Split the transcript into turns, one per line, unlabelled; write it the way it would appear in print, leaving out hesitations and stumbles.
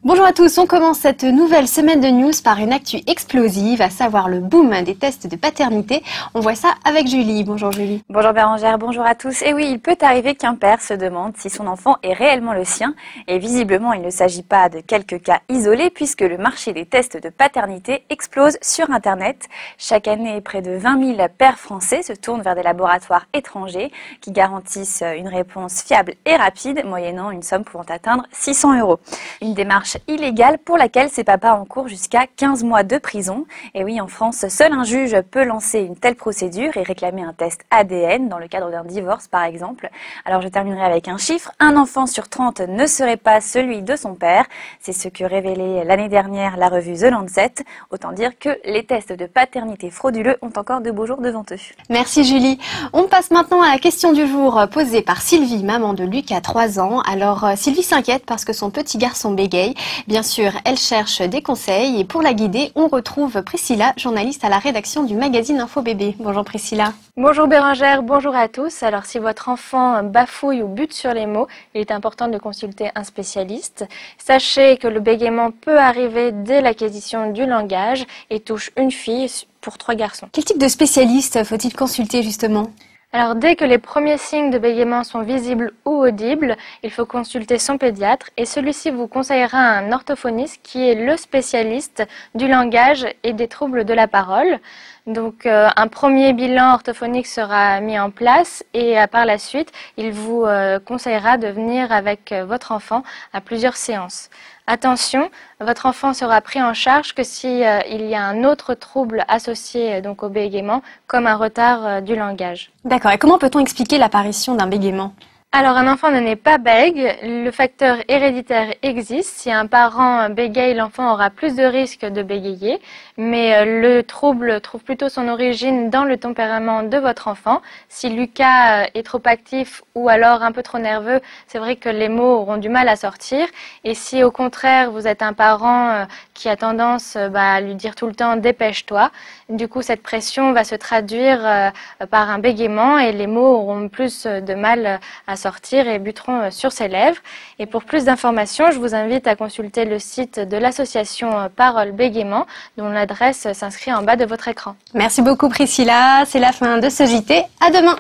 Bonjour à tous, on commence cette nouvelle semaine de news par une actu explosive, à savoir le boom des tests de paternité. On voit ça avec Julie. Bonjour Julie.
Bonjour Bérangère, bonjour à tous. Et oui, il peut arriver qu'un père se demande si son enfant est réellement le sien. Et visiblement, il ne s'agit pas de quelques cas isolés puisque le marché des tests de paternité explose sur Internet. Chaque année, près de 20 000 pères français se tournent vers des laboratoires étrangers qui garantissent une réponse fiable et rapide, moyennant une somme pouvant atteindre 600 €. Une démarche illégale pour laquelle ces papas encourent jusqu'à 15 mois de prison. Et oui, en France, seul un juge peut lancer une telle procédure et réclamer un test ADN dans le cadre d'un divorce, par exemple. Alors je terminerai avec un chiffre. Un enfant sur 30 ne serait pas celui de son père. C'est ce que révélait l'année dernière la revue The Lancet. Autant dire que les tests de paternité frauduleux ont encore de beaux jours devant eux.
Merci Julie. On passe maintenant à la question du jour posée par Sylvie, maman de Lucas, 3 ans. Alors Sylvie s'inquiète parce que son petit garçon bégaye. Bien sûr, elle cherche des conseils et pour la guider, on retrouve Priscilla, journaliste à la rédaction du magazine Info Bébé. Bonjour Priscilla.
Bonjour Bérangère, bonjour à tous. Alors si votre enfant bafouille ou bute sur les mots, il est important de consulter un spécialiste. Sachez que le bégaiement peut arriver dès l'acquisition du langage et touche une fille pour 3 garçons.
Quel type de spécialiste faut-il consulter justement ?
Alors dès que les premiers signes de bégaiement sont visibles ou audibles, il faut consulter son pédiatre et celui-ci vous conseillera un orthophoniste qui est le spécialiste du langage et des troubles de la parole. Donc un premier bilan orthophonique sera mis en place et par la suite, il vous conseillera de venir avec votre enfant à plusieurs séances. Attention, votre enfant sera pris en charge que si il y a un autre trouble associé donc au bégaiement, comme un retard du langage.
D'accord, et comment peut-on expliquer l'apparition d'un bégaiement ?
Alors un enfant ne naît pas bègue, le facteur héréditaire existe. Si un parent bégaye, l'enfant aura plus de risques de bégayer, mais le trouble trouve plutôt son origine dans le tempérament de votre enfant. Si Lucas est trop actif ou alors un peu trop nerveux, c'est vrai que les mots auront du mal à sortir. Et si au contraire vous êtes un parent qui a tendance à lui dire tout le temps « dépêche-toi », du coup cette pression va se traduire par un bégaiement et les mots auront plus de mal à sortir et buteront sur ses lèvres. Et pour plus d'informations, je vous invite à consulter le site de l'association Parole Bégaiement, dont l'adresse s'inscrit en bas de votre écran.
Merci beaucoup Priscilla, c'est la fin de ce JT. À demain.